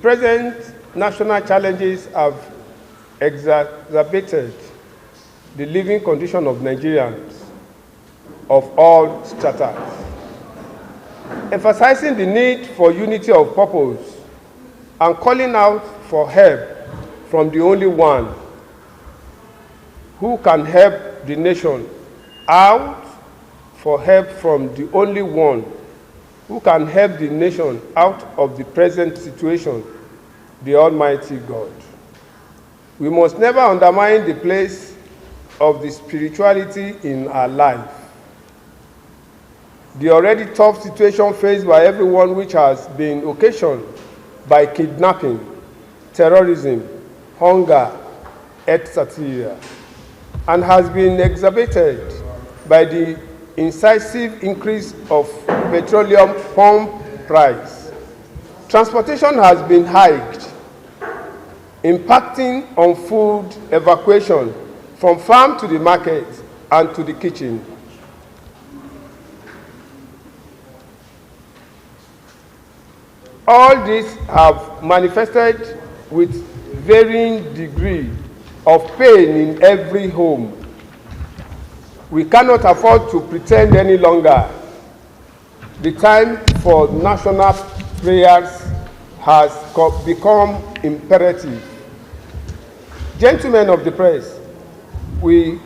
present national challenges have exacerbated the living condition of Nigerians of all strata, emphasizing the need for unity of purpose and calling out for help from the only one who can help the nation out, for help from the only one who can help the nation out of the present situation, the Almighty God. We must never undermine the place of the spirituality in our life. The already tough situation faced by everyone, which has been occasioned by kidnapping, terrorism, hunger, etc., and has been exacerbated by the incisive increase of petroleum pump price. Transportation has been hiked, impacting on food evacuation from farm to the market and to the kitchen. All these have manifested with varying degree of pain in every home. We cannot afford to pretend any longer. The time for national prayers has become imperative. Gentlemen of the press, we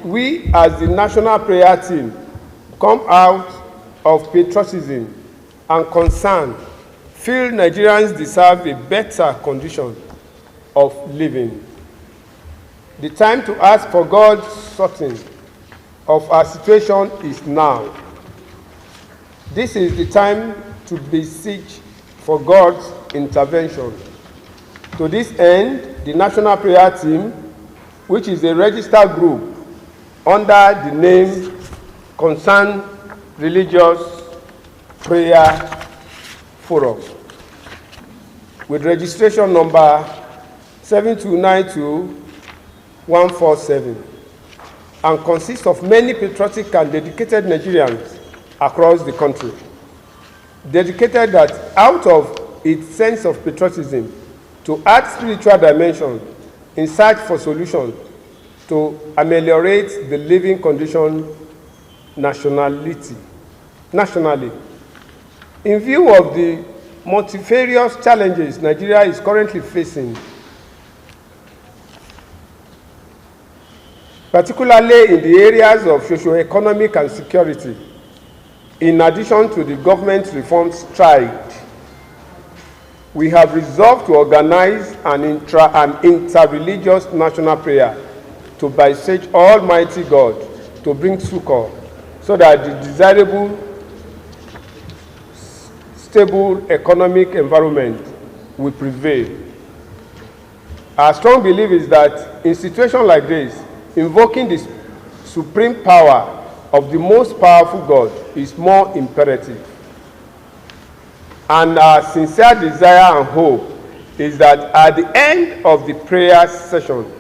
as the national prayer team come out of patriotism and concern, feel Nigerians deserve a better condition of living. The time to ask for God's sorting of our situation is now. This is the time to beseech for God's intervention. To this end, the National Prayer Team, which is a registered group under the name Concerned Religious Prayer Forum, with registration number 7292147, and consists of many patriotic and dedicated Nigerians across the country, dedicated that out of its sense of patriotism to add spiritual dimension in search for solutions to ameliorate the living condition nationally. In view of the multifarious challenges Nigeria is currently facing, particularly in the areas of socio-economic and security, in addition to the government reform stride, we have resolved to organize an inter-religious national prayer to beseech Almighty God to bring succor so that the desirable, stable economic environment will prevail. Our strong belief is that in situations like this, invoking the supreme power of the most powerful God is more imperative. And our sincere desire and hope is that at the end of the prayer session,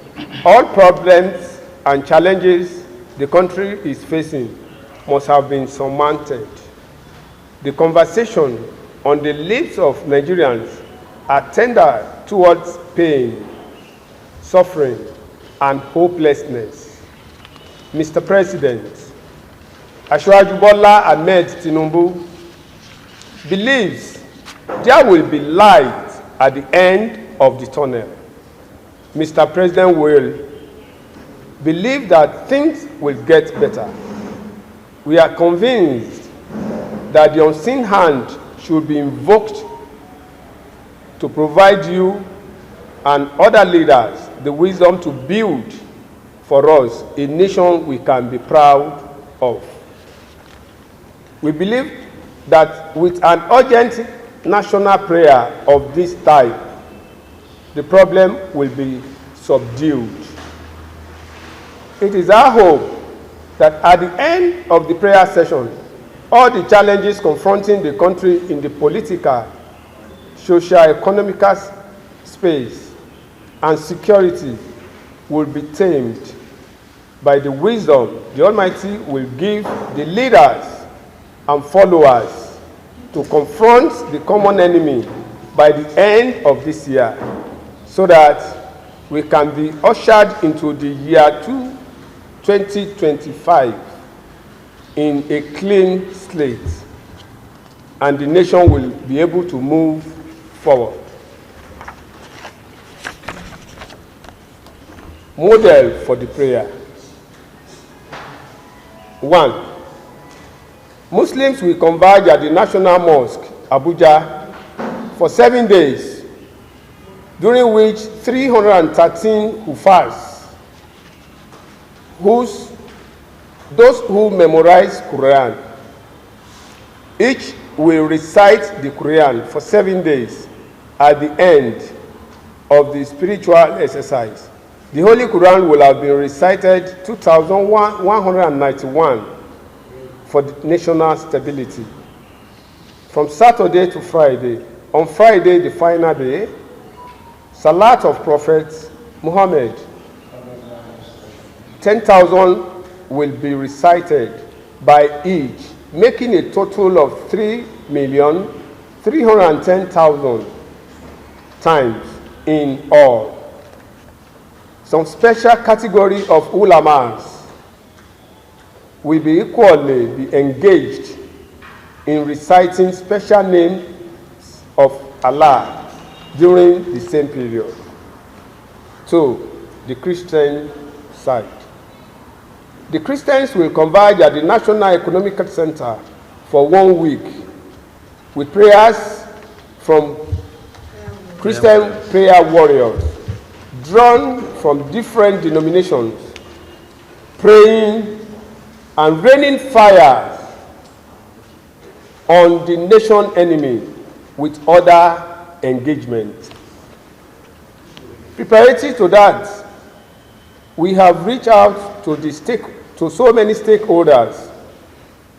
all problems and challenges the country is facing must have been surmounted. The conversation on the lips of Nigerians are tender towards pain, suffering, and hopelessness. Mr. President, Asiwaju Bola Ahmed Tinubu believes there will be light at the end of the tunnel. Mr. President will believe that things will get better. We are convinced that the unseen hand should be invoked to provide you and other leaders the wisdom to build for us a nation we can be proud of. We believe that with an urgent national prayer of this type, the problem will be subdued. It is our hope that at the end of the prayer session, all the challenges confronting the country in the political, socio-economic space and security will be tamed by the wisdom the Almighty will give the leaders and followers to confront the common enemy by the end of this year, so that we can be ushered into the year 2025 in a clean slate, and the nation will be able to move forward. Model for the prayer. 1. Muslims will converge at the National Mosque, Abuja, for 7 days, during which 313 Hufaz, those who memorize Quran, each will recite the Quran for 7 days at the end of the spiritual exercise. The Holy Quran will have been recited 2,191 for the national stability. From Saturday to Friday. On Friday, the final day, Salat of Prophet Muhammad, 10,000 will be recited by each, making a total of 3,310,000 times in all. Some special category of ulamas will be equally engaged in reciting special names of Allah during the same period. 2. The Christian side. The Christians will converge at the National Economic Center for 1 week with prayers from Christian prayer warriors drawn from different denominations, praying and raining fire on the nation enemy with other engagement. Preparatory to that, we have reached out to so many stakeholders.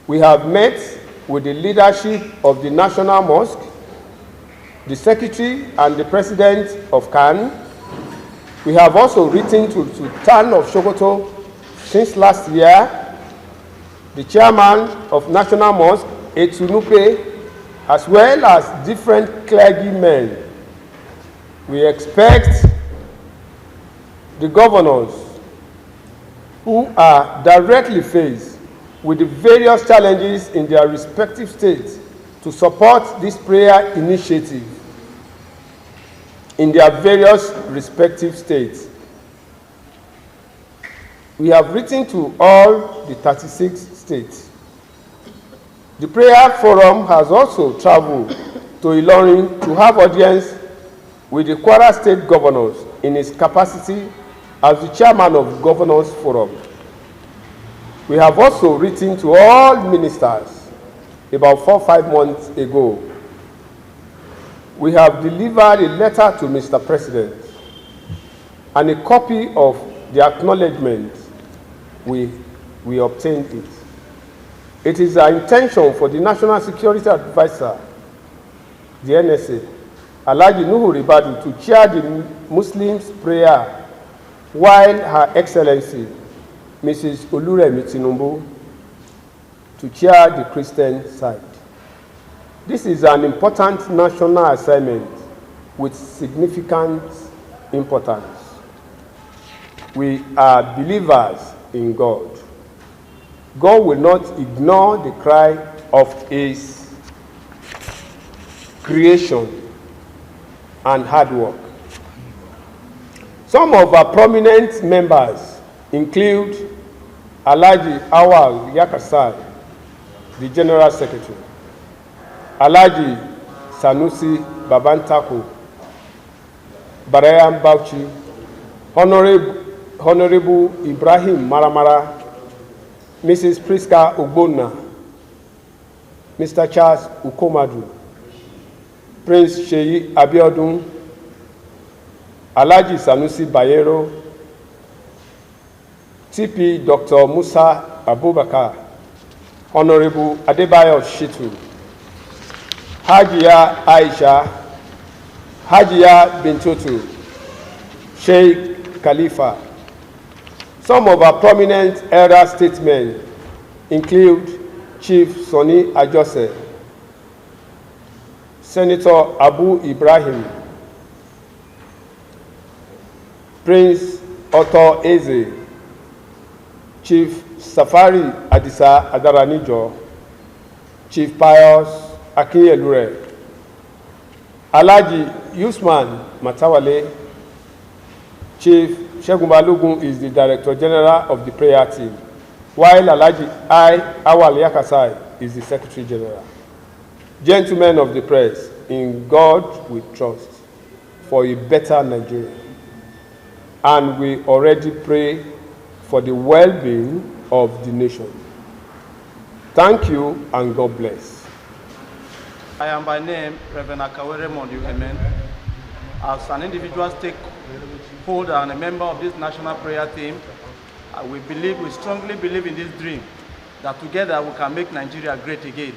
We have met with the leadership of the National Mosque, the Secretary and the President of CAN. We have also written to Sultan of Sokoto since last year, the Chairman of National Mosque, Etunupe, as well as different clergymen. We expect the governors who are directly faced with the various challenges in their respective states to support this prayer initiative in their various respective states. We have written to all the 36 states. The prayer forum has also traveled to Ilorin to have audience with the Kwara State governors in his capacity as the chairman of Governors Forum. We have also written to all ministers about 4 or 5 months ago. We have delivered a letter to Mr. President and a copy of the acknowledgement. We obtained it. It is our intention for the National Security Advisor, the NSA, Alhaji Nuhu Ribadu, to chair the Muslims' prayer, while Her Excellency, Mrs. Oluremi Tinubu, to chair the Christian side. This is an important national assignment with significant importance. We are believers in God. God will not ignore the cry of His creation and hard work. Some of our prominent members include Alhaji Awal Yakasai, the General Secretary, Alhaji Sanusi Babantako, Barayam Bauchi, Honorable Ibrahim Maramara, Mrs. Priska Ogbonna, Mr. Charles Ukomadu, Prince Sheyi Abiodun, Alhaji Sanusi Bayero, TP Dr. Musa Abubakar, Honorable Adebayo Shitu, Hajiya Aisha, Hajiya Bintoto, Sheikh Khalifa. Some of our prominent elder statesmen include Chief Sonny Ajose, Senator Abu Ibrahim, Prince Otto Eze, Chief Safari Adisa Adaranijo, Chief Pius Akinyelure, Alhaji Usman Matawale. Chief Segun Balogun is the Director General of the prayer team, while Alhaji Awal Yakasai is the Secretary General. Gentlemen of the press, in God we trust for a better Nigeria, and we already pray for the well-being of the nation. Thank you and God bless. I am by name Reverend Akawere Mondu Amen. As an individual stakeholder and a member of this national prayer team, we strongly believe in this dream that together we can make Nigeria great again.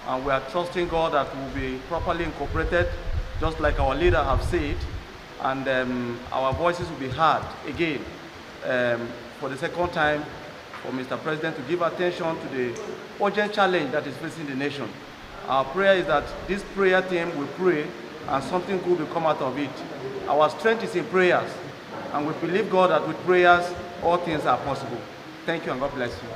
And we are trusting God that we will be properly incorporated, just like our leader have said, and our voices will be heard again for the second time for Mr. President to give attention to the urgent challenge that is facing the nation. Our prayer is that this prayer team will pray and something good will come out of it. Our strength is in prayers, and we believe God that with prayers all things are possible. Thank you and God bless you.